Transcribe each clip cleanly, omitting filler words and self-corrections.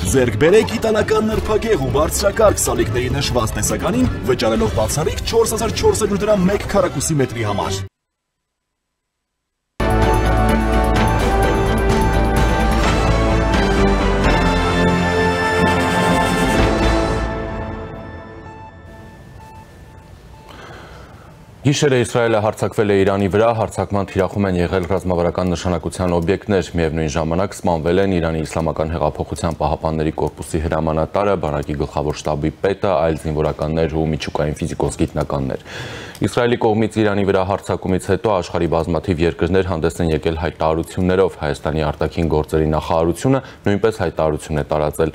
Ձեռք բերեք իտալական նրբագեղ ու բարձրակարգ սալիկների նշված տեսականին, վճարելով բացառիկ 4400 դրամ 1 քառակուսի մետրի համար։ Գիշերը Իսրայելը հարձակվել է Իրանի վրա, հարձակման թիրախում են եղել ռազմավարական նշանակության օբյեկտներ, միևնույն ժամանակ սպանվել են Իրանի Իսլամական հեղափոխության պահապանների կորպուսի հրամանատարը, բանակի գլխավոր շտաբի պետը, այլ զինվորականներ ու միջուկային ֆիզիկոս գիտնականներ։ Իսրայելի կողմից Իրանի վրա հարձակումից հետո աշխարհի բազմաթիվ երկրներ հանդես են եկել հայտարարություններով, Հայաստանի արտաքին գործերի նախարարությունը նույնպես հայտարարություն է տարածել։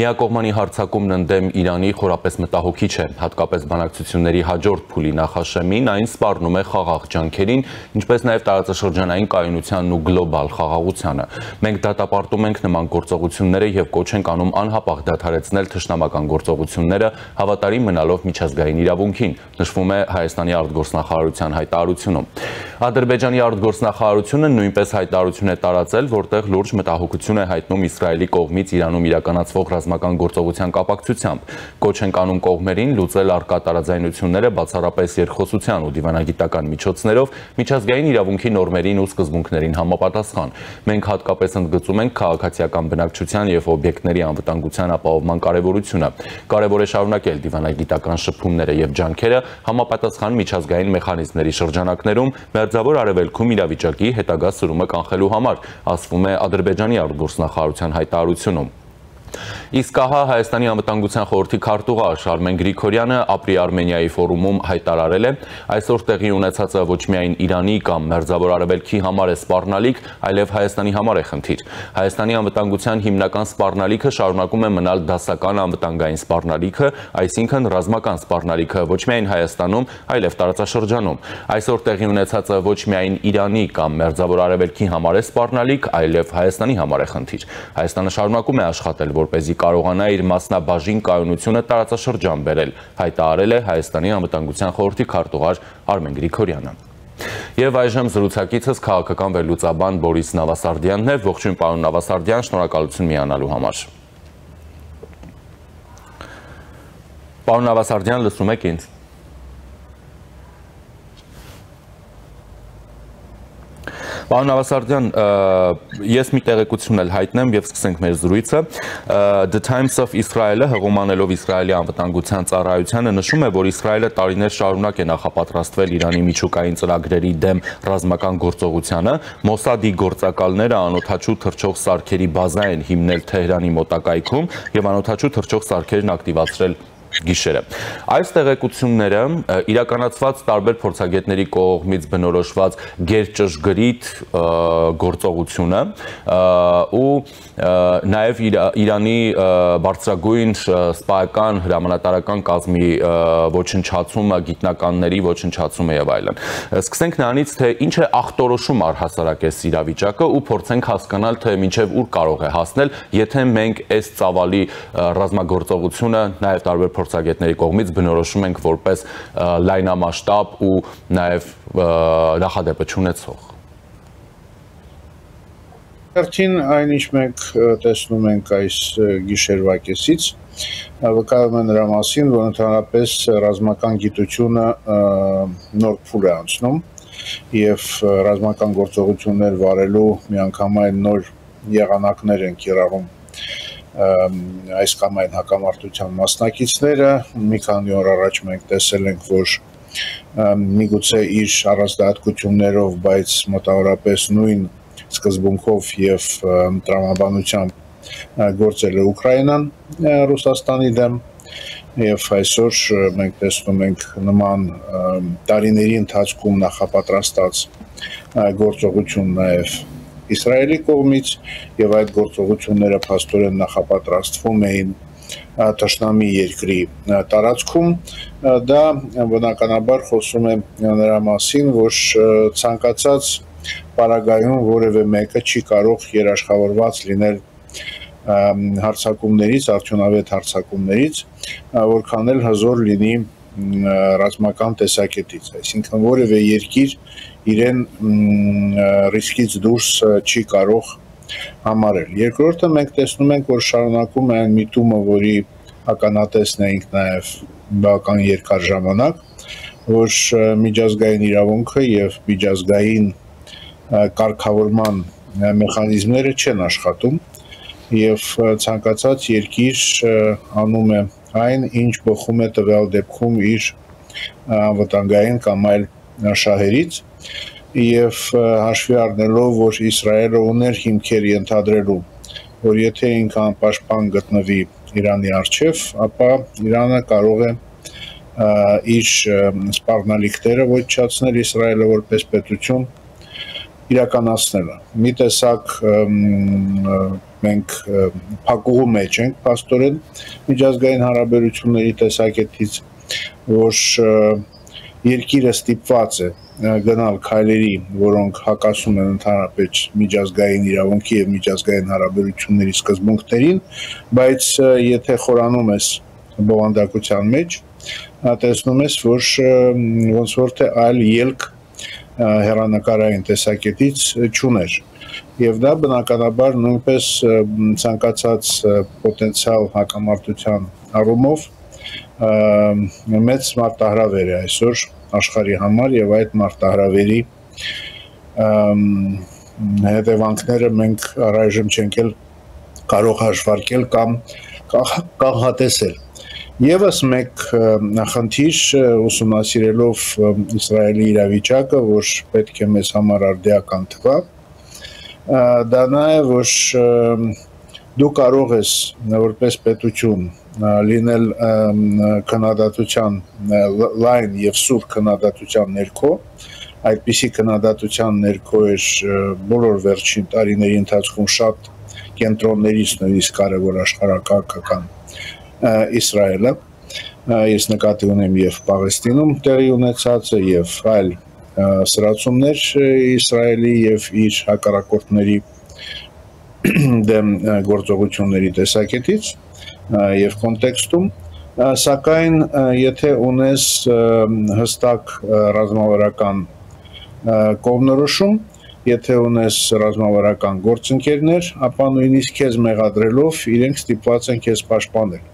Միակողմանի հարձակումն ընդդեմ Իրանի խորապես մտահոգիչ է, հատկապես բանակցությունների հաջորդ փուլի նախաշեմին այն սպառնում է խաղաղ ջանքերին, ինչպես նաև տարածաշրջանային կայունությանն ու գլոբալ խաղաղությանը։ Մենք դատապարտում ենք նման գործողությունները եւ կոչ ենք անում անհապաղ դադարեցնել թշնամական գործողությունները, հավատարիմ մնալով միջազգային իրավունքին, նշվում է Հայաստանի արտգործնախարարության հայտարարությունում։ Ադրբեջանի արտգործնախարարությունը նույնպես հայտարարություն է տարածել, որտեղ լուրջ մտահոգություն է հայտնում Իսրայելի կողմից Իրանում իրականացվող ռազմական գործողության կապակցությամբ։ Կոչ ենք անում կողմերին լուծել առկա տարաձայնությունները բացառապես երկխոսության ու դիվանագիտական միջոցներով միջազգային իրավունքի նորմերին ու սկզբունքներին համապատասխան։ Մենք հատկապես ընդգծում ենք քաղաքացիական բնակչության եւ օբյեկտների անվտանգության ապահովման կարեւորությունը։ Կարևոր է շարունակել դիվանագիտական շփումները եւ ջանքերը համապատասխան միջազգային մեխանիզմների շրջանակներում Մերձավոր Արևելքում իրավիճակի հետագա սրումը կանխելու համար, ասվում է Ադրբեջանի արտգործնախարարության հայտարարությունում։ Իսկ ահա Հայաստանի անվտանգության խորհրդի քարտուղար Արմեն Գրիգորյանը ապրի Արմենիայի ֆորումում հայտարարել է. այսօր տեղի ունեցածը ոչ միայն Իրանի կամ Մերձավոր Արևելքի համար է սպառնալիք, այլև Հայաստանի համար է խնդիր։ Հայաստանի անվտանգության հիմնական սպառնալիքը շարունակում է մնալ դասական անվտանգային սպառնալիքը, այսինքն ռազմական սպառնալիքը ոչ միայն Հայաստանում, այլև տարածաշրջանում։ Այսօր տեղի ունեցածը ոչ միայն Իրանի կամ Մերձավոր Արևելքի համար է սպառնալիք, այլև Հայաստանի համար է խնդիր։ Հայաստանը շարունակում է աշխատել, որպեսզի կարողանա իր մասնաբաժին կայունությունը տարածաշրջան բերել, հայտարարել է Հայաստանի անվտանգության խորհրդի քարտուղար Արմեն Գրիգորյանը։ Եվ այժմ զրուցակիցս քաղաքական վերլուծաբան Բորիս Նավասարդյանն է, ողջույն պարոն Նավասարդյան, շնորհակալություն միանալու համար։ Պարոն Նավասարդյան, լսում եք ինձ։ Պարոն Նավասարդյան, ես մի տեղեկություն էլ հայտնեմ եւ սկսենք մեր զրույցը։ The Times of Israel-ը հղումանելով Իսրայելի անվտանգության ծառայությանը նշում է, որ Իսրայելը տարիներ շարունակ է նախապատրաստվել Իրանի միջուկային ծրագրերի դեմ ռազմական գործողությանը, Մոսադի գործակալները անօթաչու թռչող սարքերի բազա են հիմնել Թեհրանի մոտակայքում եւ անօթաչու թռչող սարքերն ակտիվացրել գիշերը։ Այս տեղեկությունները իրականացված տարբեր փորձագետների կողմից բնորոշված գերճշգրիտ գործողությունը ու նաև Իրանի բարձրագույն սպայական հրամանատարական կազմի ոչնչացումը, գիտնականների ոչնչացումը եւ այլն։ Սկսենք նրանից, թե ինչ է ախտորոշում առհասարակ այս իրավիճակը ու փորձենք հասկանալ, թե մինչև ուր կարող է հասնել, եթե մենք այս ծավալի ռազմագործողությունը նաև տարբեր փորձագետների կողմից բնորոշում ենք որպես լայնամասշտաբ ու նաև նախադեպը չունեցող։ Վերջին այն ինչ մենք տեսնում ենք այս գիշերվա կեսից, վկայում է նրա մասին, որ ընդհանրապես ռազմական գիտությունը նոր փուլ է անցնում եւ ռազմական գործողություններ վարելու միանգամայն նոր եղանակներ են կիրառում այս կամ այն հակամարտության մասնակիցները։ Մի քանի օր առաջ մենք տեսել ենք, որ միգուցե իր առանձնահատկություններով, բայց մոտավորապես նույն սկզբունքով եւ տրամաբանությամբ գործել է Ուկրաինան Ռուսաստանի դեմ եւ այսօր մենք տեսնում ենք նման տարիների ընթացքում նախապատրաստած գործողություն նաեւ Իսրայելի կողմից եւ այդ գործողությունները փաստորեն նախապատրաստվում էին թշնամի երկրի տարածքում, դա բնականաբար խոսում է նրա մասին, որ ցանկացած պարագայում որևէ մեկը չի կարող երաշխավորված լինել հարձակումներից, արդյունավետ հարձակումներից, որքան էլ հզոր լինի ռազմական տեսակետից, այսինքն որևէ երկիր իրեն ռիսկից դուրս չի կարող համարել։ Երկրորդը մենք տեսնում ենք, որ շարունակում է այն միտումը, որի ականատեսն էինք նաև բավական երկար ժամանակ, որ միջազգային իրավունքը եւ միջազգային կարգավորման մեխանիզմները չեն աշխատում եւ ցանկացած երկիր անում է այն, ինչ բխում է տվյալ դեպքում իր անվտանգային կամ այլ շահերից եւ հաշվի առնելով, որ Իսրայելը ուներ հիմքեր ենթադրելու, որ եթե ինքը անպաշտպան գտնվի Իրանի առջև, ապա Իրանը կարող է իր սպառնալիքները ոչնչացնել Իսրայելը որպես պետություն իրականացնելը։ Մի տեսակ մենք փակուղու մեջ ենք փաստորեն միջազգային հարաբերությունների տեսակետից, որ երկիրը ստիպված է գնալ քայլերի, որոնք հակասում են ընդհանրապես միջազգային իրավունքի եւ միջազգային հարաբերությունների սկզբունքներին, բայց եթե խորանում ես բովանդակության մեջ, տեսնում ես, որ ոնց որ թե այլ ելք հեռանկարային տեսակետից չուներ։ Եվ դա բնականաբար նույնպես ցանկացած պոտենցիալ հակամարտության առումով մեծ մարտահրավեր է այսօր աշխարհի համար եւ այդ մարտահրավերի հետևանքները մենք առայժմ չենք կարող հաշվարկել կամ կանխատեսել։ Եվս մեկ նախնդիր ուսումնասիրելով Իսրայելի իրավիճակը, որ պետք է մեզ համար արդիական թվա, դա նա է, որ դու կարող ես որպես պետություն լինել քննադատության լայն եւ սուր քննադատության ներքո, այդպիսի քննադատության ներքո էր բոլոր վերջին տարիների ընթացքում շատ կենտրոններից նույնիսկ կարևոր աշխարհակարգական Իսրայելը, ես նկատի ունեմ եւ Պաղեստինում տեղի ունեցածը եւ այլ սրացումներ Իսրայելի եւ իր հակառակորդների դեմ գործողությունների տեսակետից եւ կոնտեքստում, սակայն եթե ունես հստակ ռազմավարական կողմնորոշում, եթե ունես ռազմավարական գործընկերներ, ապա նույնիսկ քեզ մեղադրելով իրենք ստիպված են քեզ պաշտպանել։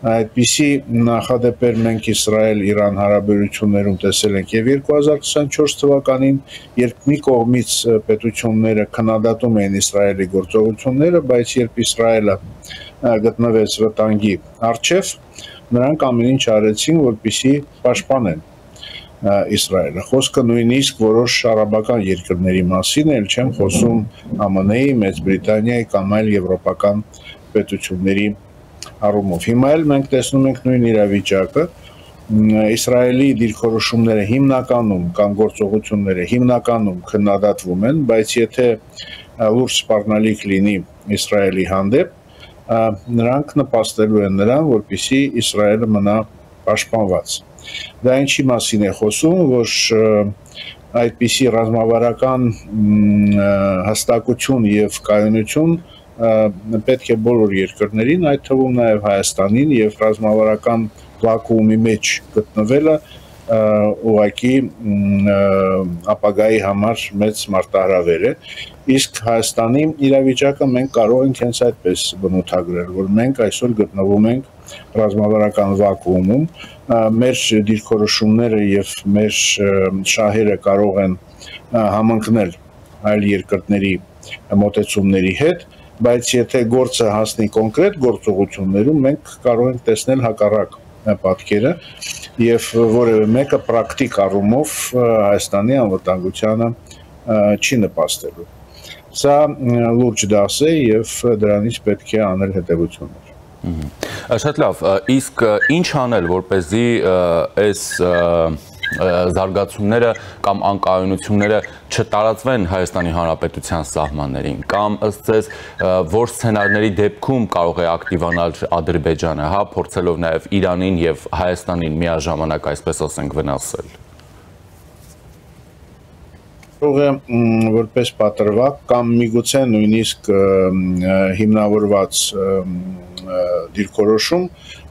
Այդպիսի նախադեպեր մենք Իսրայել-Իրան հարաբերություններում տեսել ենք եւ 2024 թվականին, երբ մի կողմից պետությունները քննադատում էին Իսրայելի գործողությունները, բայց երբ Իսրայելը գտնվեց վտանգի առջև, նրանք ամեն ինչ արեցին, որպեսզի պաշտպանեն Իսրայելը։ Խոսքը նույնիսկ որոշ արաբական երկրների մասին էլ չեմ խոսում ԱՄՆ-ի, Մեծ Բրիտանիայի կամ այլ եվրոպական պետությունների առումով։ Հիմա էլ մենք տեսնում ենք նույն իրավիճակը, Իսրայելի դիրքորոշումները հիմնականում կամ գործողությունները հիմնականում քննադատվում են, բայց եթե լուրջ սպառնալիք լինի Իսրայելի հանդեպ, նրանք նպաստելու են նրան, որպեսզի Իսրայելը մնա պաշտպանված։ Դա ինչի մասին է խոսում, որ այդպիսի ռազմավարական հստակություն եւ կայունություն պետք է բոլոր երկրներին, այդ թվում նաև Հայաստանին եւ ռազմավարական վակուումի մեջ գտնվելը ուղղակի ապագայի համար մեծ մարտահրավեր է, իսկ Հայաստանի իրավիճակը մենք կարող ենք հենց այդպես բնութագրել, որ մենք այսօր գտնվում ենք ռազմավարական վակուումում, մեր դիրքորոշումները եւ մեր շահերը կարող են համընկնել այլ երկրների մոտեցումների հետ, բայց եթե գործը հասնի կոնկրետ գործողություններում, մենք կարող ենք տեսնել հակառակ պատկերը եւ որևէ մեկը պրակտիկ առումով Հայաստանի անվտանգությանը չի նպաստելու։ Սա լուրջ դաս է եւ դրանից պետք է անել հետեւություններ։ Շատ լավ, իսկ ինչ անել, որպեսզի այս զարգացումները կամ անկայունությունները չտարածվեն Հայաստանի Հանրապետության սահմաններին, կամ ըստ ձեզ որ սցենարների դեպքում կարող է ակտիվանալ Ադրբեջանը, հա, փորձելով նաև Իրանին եւ Հայաստանին միաժամանակ, այսպես ասենք, վնասել։ Կարող է որպես պատրվակ կամ միգուցե նույնիսկ հիմնավորված դիրքորոշում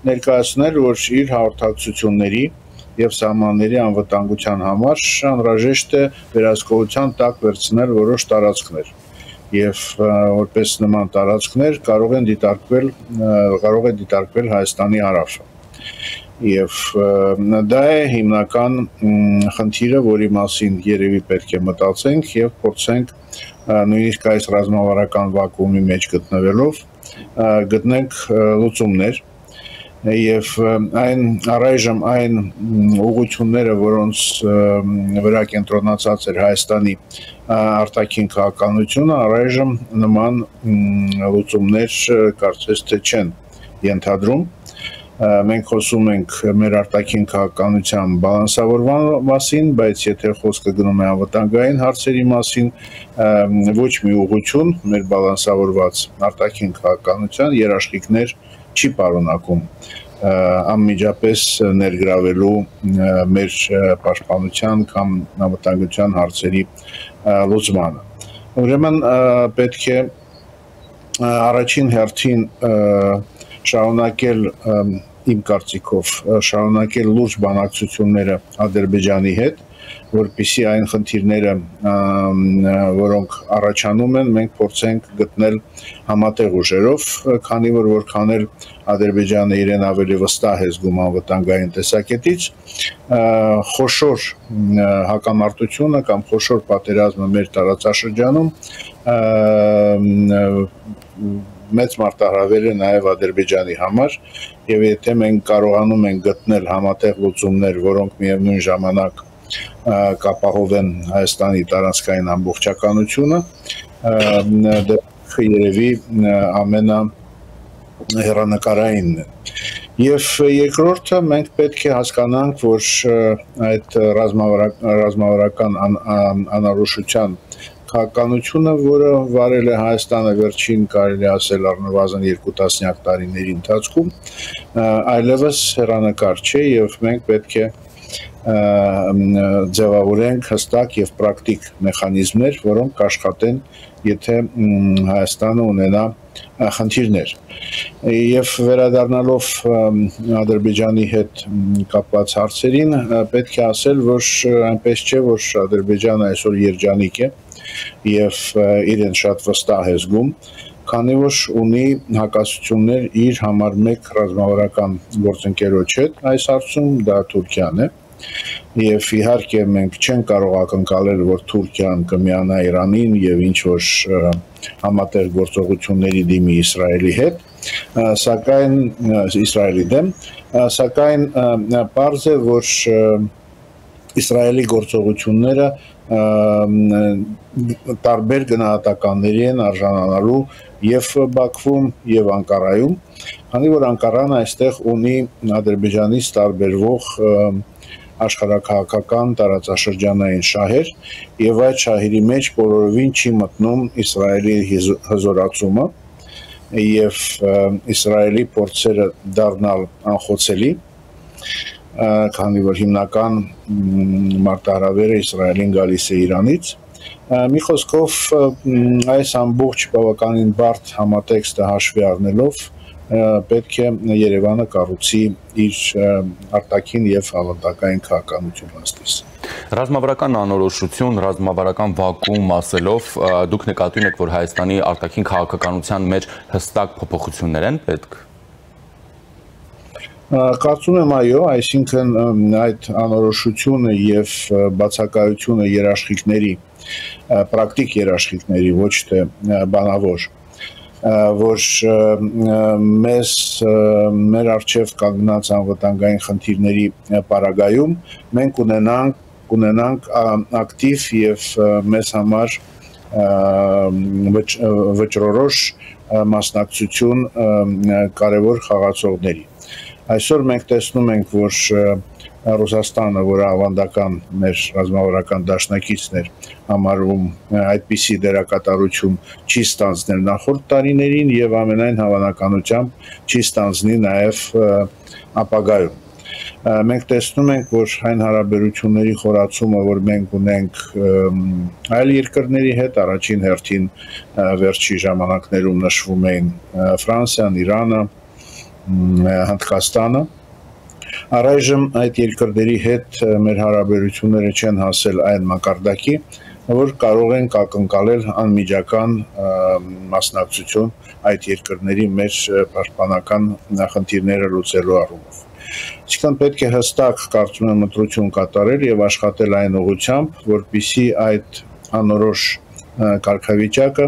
ներկայացնել, որ իր հաղորդակցությունների եւ սահմանների անվտանգության համար անհրաժեշտ է վերահսկողության տակ վերցնել որոշ տարածքներ։ եւ որպես նման տարածքներ կարող է դիտարկվել Հայաստանի հարավը։ Եվ դա է հիմնական խնդիրը, որի մասին երևի պետք է մտածենք եւ փորձենք նույնիսկ այս ռազմավարական վակուումի մեջ գտնվելով գտնենք լուծումներ եւ առայժմ այն ուղղությունները, որոնց վրա կենտրոնացած էր Հայաստանի արտաքին քաղաքականությունը, առայժմ նման լուծումներ կարծես թե չեն ենթադրում։ Մենք խոսում ենք մեր արտաքին քաղաքականության բալանսավորման մասին, բայց եթե խոսքը գնում է անվտանգային հարցերի մասին, ոչ մի ուղղություն մեր բալանսավորված արտաքին քաղաքականության երաշխիքներ չի պարունակում անմիջապես ներգրավելու մեր պաշտպանության կամ անվտանգության հարցերի լուծմանը։ Ուրեմն պետք է առաջին հերթին շարունակել իմ կարծիքով շարունակել լուրջ բանակցությունները Ադրբեջանի հետ, որպեսզի այն խնդիրները, որոնք առաջանում են, մենք փորձենք գտնել համատեղ ուժերով, քանի որ որքան էլ Ադրբեջանը իրեն ավելի վստահ է զգում անվտանգային տեսակետից, խոշոր հակամարտությունը կամ խոշոր պատերազմը մեր տարածաշրջանում մեծ մարտահրավեր է նաև Ադրբեջանի համար, եւ եթե մենք կարողանում ենք գտնել համատեղ լուծումներ, որոնք միևնույն ժամանակ կապահովեն Հայաստանի տարածքային ամբողջականությունը, դա երևի ամենահեռանկարայինն է։ Եվ երկրորդը մենք պետք է հասկանանք, որ այդ ռազմավարական անորոշության քաղաքականությունը, որը վարել է Հայաստանը վերջին կարելի ասել առնվազն 2 տասնյակ տարիների ընթացքում, այլևս հեռանկար չէ եւ մենք պետք է ձևավորենք հստակ եւ պրակտիկ մեխանիզմներ, որոնք կաշխատեն, եթե Հայաստանը ունենա խնդիրներ։ Եվ վերադառնալով Ադրբեջանի հետ կապված հարցերին, պետք է ասել, որ այնպես չէ, որ Ադրբեջանը այսօր երջանիկ է եւ իրեն շատ վստահ է զգում, քանի որ ունի հակասություններ իր համար մեկ ռազմավարական գործընկերոջ հետ, այս հարցում դա Թուրքիան է, եւ իհարկե մենք չենք կարող ակնկալել, որ Թուրքիան կմիանա Իրանին եւ ինչ որ համատեղ գործողությունների դիմի Իսրայելի հետ, սակայն Իսրայելի դեմ, սակայն պարզ է, որ Իսրայելի գործողությունները տարբեր գնահատականների են արժանանալու եւ Բաքվում եւ Անկարայում, քանի որ Անկարան այստեղ ունի Ադրբեջանից տարբերվող աշխարհաքաղաքական տարածաշրջանային շահեր եւ այդ շահերի մեջ բոլորովին չի մտնում Իսրայելի հզորացումը եւ Իսրայելի փորձերը դառնալ անխոցելի, քանի որ հիմնական մարտահրավերը Իսրայելին գալիս է Իրանից։ Մի խոսքով այս ամբողջ բավականին բարդ համատեքստը հաշվի առնելով պետք է Երևանը կառուցի իր արտաքին եւ հավատակային քաղաքականություն հաստիս։ Ռազմավարական անորոշություն, ռազմավարական վակուում ասելով, դուք նկատի ունեք, որ Հայաստանի արտաքին քաղաքականության մեջ հստակ փոփոխություններ են պետք։ Կարծում եմ այո, այսինքն այդ անորոշությունը եւ բացակայությունը երաշխիքների, պրակտիկ երաշխիքների, ոչ թե բանավոր, որ մեր առջև կանգնած անվտանգային խնդիրների պարագայում մենք ունենանք ակտիվ եւ մեզ համար վճռորոշ մասնակցություն կարևոր խաղացողների։ Այսօր մենք տեսնում ենք, որ Ռուսաստանը, որը ավանդական մեր ռազմավարական դաշնակիցն էր, համարվում այդպիսի դերակատարություն չի ստանձնել նախորդ տարիներին եւ ամենայն հավանականությամբ չի ստանձնի նաեւ ապագայում։ Մենք տեսնում ենք, որ այն հարաբերությունների խորացումը, որ մենք ունենք այլ երկրների հետ, առաջին հերթին վերջի ժամանակներում նշվում էին Ֆրանսիան, Իրանը, Հնդկաստանը, առայժմ այդ երկրների հետ մեր հարաբերությունները չեն հասել այն մակարդակի, որ կարող են ակնկալել անմիջական մասնակցություն այդ երկրների մեր պաշտպանական խնդիրները լուծելու առումով։ Այսինքն պետք է հստակ կարծում եմ ընտրություն կատարել եւ աշխատել այն ուղղությամբ, որպեսզի այդ անորոշ կարգավիճակը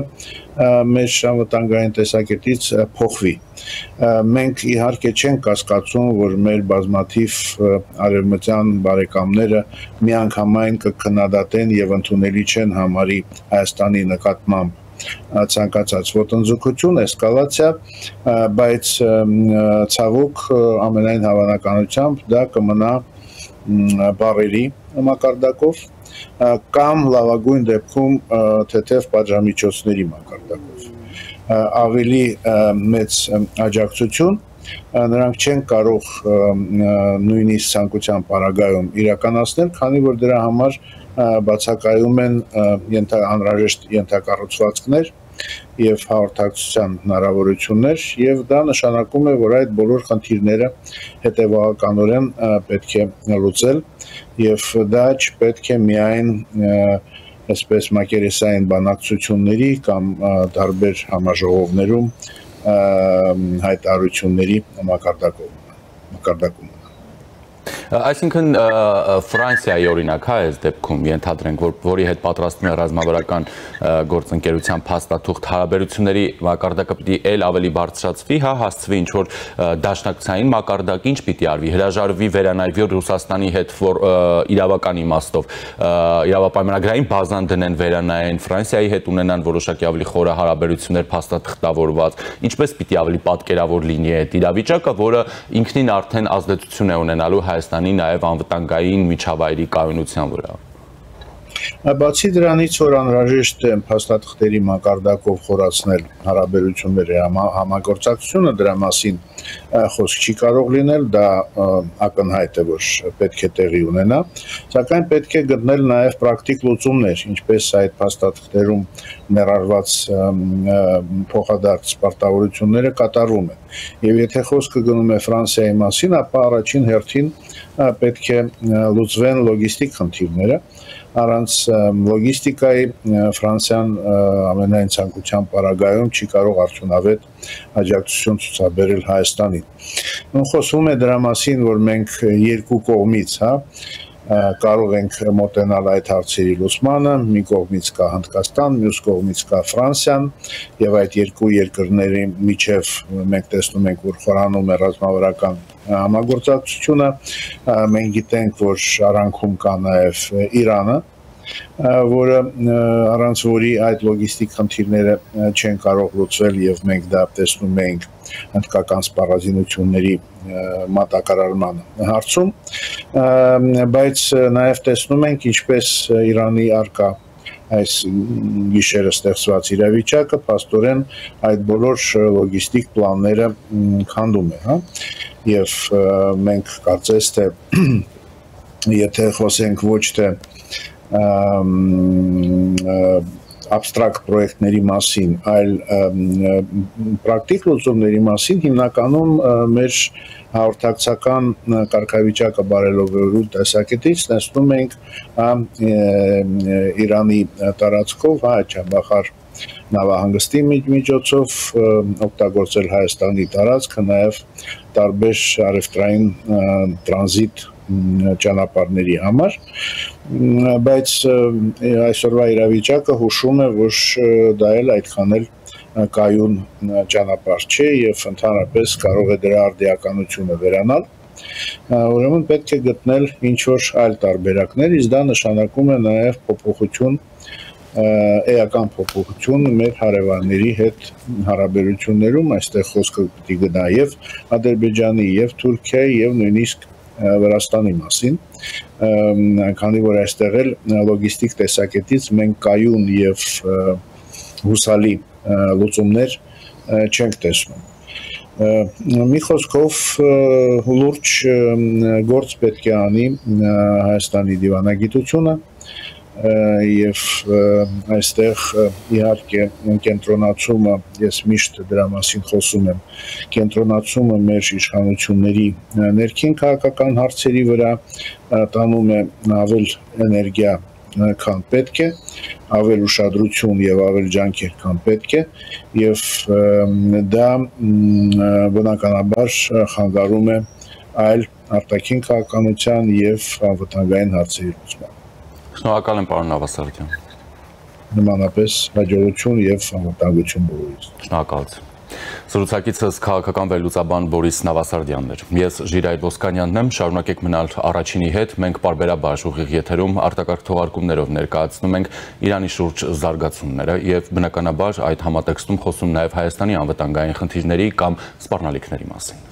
մեր անվտանգային տեսակետից փոխվի։ Մենք իհարկե չենք կասկածում, որ մեր բազմաթիվ արևմտյան բարեկամները միանգամայն կքննադատեն եւ ընդունելի չեն համարի Հայաստանի նկատմամբ ցանկացած ոտնձգություն, էսկալացիա, բայց ցավոք ամենայն հավանականությամբ դա կմնա բառերի մակարդակով կամ լավագույն դեպքում թեթև պատժամիջոցների մակարդակով։ Ավելի մեծ աջակցություն նրանք չեն կարող նույնիսկ ցանկության պարագայում իրականացնել, քանի որ դրա համար բացակայում են անհրաժեշտ ենթակառուցվածքներ եւ հաղորդակցության հնարավորություններ, եւ դա նշանակում է, որ այդ բոլոր խնդիրները հետեւականորեն պետք է լուծել եւ դա չպետք է միայն այսպես մակերեսային բանակցությունների կամ տարբեր համաժողովներում հայտարարությունների մակարդակում։ Այսինքն Ֆրանսիայի օրինակ այս դեպքում ենթադրենք, որի հետ պատրաստվում է ռազմավարական գործընկերության փաստաթուղթ հարաբերությունների մակարդակը պիտի էլ ավելի բարձրացվի, հասցվի ինչ որ դաշնակցային մակարդակ, ինչ պիտի արվի, հրաժարվի վերանայվի Ռուսաստանի հետ, որ իրավական իմաստով իրավապայմանագրային բազան դնեն վերանայեն, Ֆրանսիայի հետ ունենան որոշակի ավելի խորը հարաբերություններ փաստաթղթավորված, ինչպես պիտի ավելի պատկերավոր լինի այդ իրավիճակը, որը ինքնին արդեն ազդեցություն է ունենալու Հայաստանի նաև անվտանգային միջավայրի կայունության վրա։ Բացի դրանից, որ անհրաժեշտ է փաստաթղթերի մակարդակով խորացնել հարաբերությունների համագործակցությունը, դրա մասին խոսք չի կարող լինել, դա ակնհայտ է, որ պետք է տեղի ունենա, սակայն պետք է գտնել նաև պրակտիկ լուծումներ, ինչպես այդ փաստաթղթերում ներառված փոխադարձ պարտավորությունները կատարվում են։ Եվ եթե խոսքը գնում է Ֆրանսիայի մասին, ապա առաջին հերթին պետք է լուծվեն լոգիստիկ խնդիրները, առանց լոգիստիկայի Ֆրանսիան ամենայն ցանկության պարագայում չի կարող արդյունավետ աջակցություն ցուցաբերել Հայաստանին։ Խոսվում է դրա մասին, որ մենք երկու կողմից, կարող ենք մոտենալ այդ հարցերի լուծմանը, մի կողմից կա Հնդկաստան, մյուս կողմից կա Ֆրանսիան, եւ այդ երկու երկրների միջև մենք տեսնում ենք, որ խորանում է ռազմավարական համագործակցությունը, մենք գիտենք, որ արանքում կա նաեւ Իրանը, որը առանց որի այդ լոգիստիկ խնդիրները չեն կարող լուծվել եւ մենք դա տեսնում ենք հնդկական սպառազինությունների մատակարարման հարցում, բայց նաեւ տեսնում ենք ինչպես Իրանի արկա այս գիշերը ստեղծված իրավիճակը փաստորեն այդ բոլոր լոգիստիկ պլանները քանդում է, եւ մենք կարծես թե եթե խոսենք ոչ թե abstract պրոյեկտների մասին, այլ պրակտիկ լուծումների մասին, հիմնականում մեր հաղորդակցական կարգավիճակը բարելավելու տեսակետից տեսնում ենք Իրանի տարածքով Չաբախար նավահանգստի միջոցով օգտագործել Հայաստանի տարածքը, նաև տարբեր առևտրային տրանզիտ ճանապարհների համար, բայց այսօրվա իրավիճակը հուշում է, որ դա էլ այդքան էլ կայուն ճանապարհ չէ եւ ընդհանրապես կարող է դրա արդիականությունը վերանալ, ուրեմն պետք է գտնել ինչ-որ այլ տարբերակներ, իսկ դա նշանակում է նաեւ փոփոխություն, էական փոփոխություն մեր հարևանների հետ հարաբերություններում, այստեղ խոսքը պիտի գնա եւ Ադրբեջանի, եւ Թուրքիայի, եւ նույնիսկ Վրաստանի մասին, քանի որ այստեղ էլ լոգիստիկ տեսակետից մենք կայուն եւ հուսալի լուծումներ չենք տեսնում։ Մի խոսքով լուրջ գործ պետք է անի Հայաստանի դիվանագիտությունը եւ այստեղ իհարկե կենտրոնացումը, ես միշտ դրա մասին խոսում եմ, կենտրոնացումը մեր իշխանությունների ներքին քաղաքական հարցերի վրա տանում է ավել էներգիա քան պետք է, ավել ուշադրություն եւ ավել ջանքեր քան պետք է, եւ դա բնականաբար խանգարում է այլ արտաքին քաղաքականության եւ անվտանգային հարցերի լուծման։ Շնորհակալ եմ, պարոն Նավասարդյան։ Նմանապես հաջողություն եւ անվտանգություն բոլորիս։ Շնորհակալություն։ Զրուցակիցս քաղաքական վերլուծաբան Բորիս Նավասարդյանն էր։ Ես Ժիրայր Ոսկանյանն եմ, շարունակեք մնալ առաջինի հետ, մենք պարբերաբար ուղիղ եթերում արտակարգ թողարկումներով ներկայացնում ենք Իրանի շուրջ զարգացումները եւ բնականաբար այդ համատեքստում խոսում նաեւ Հայաստանի անվտանգային խնդիրների կամ սպառնալիքների մասին։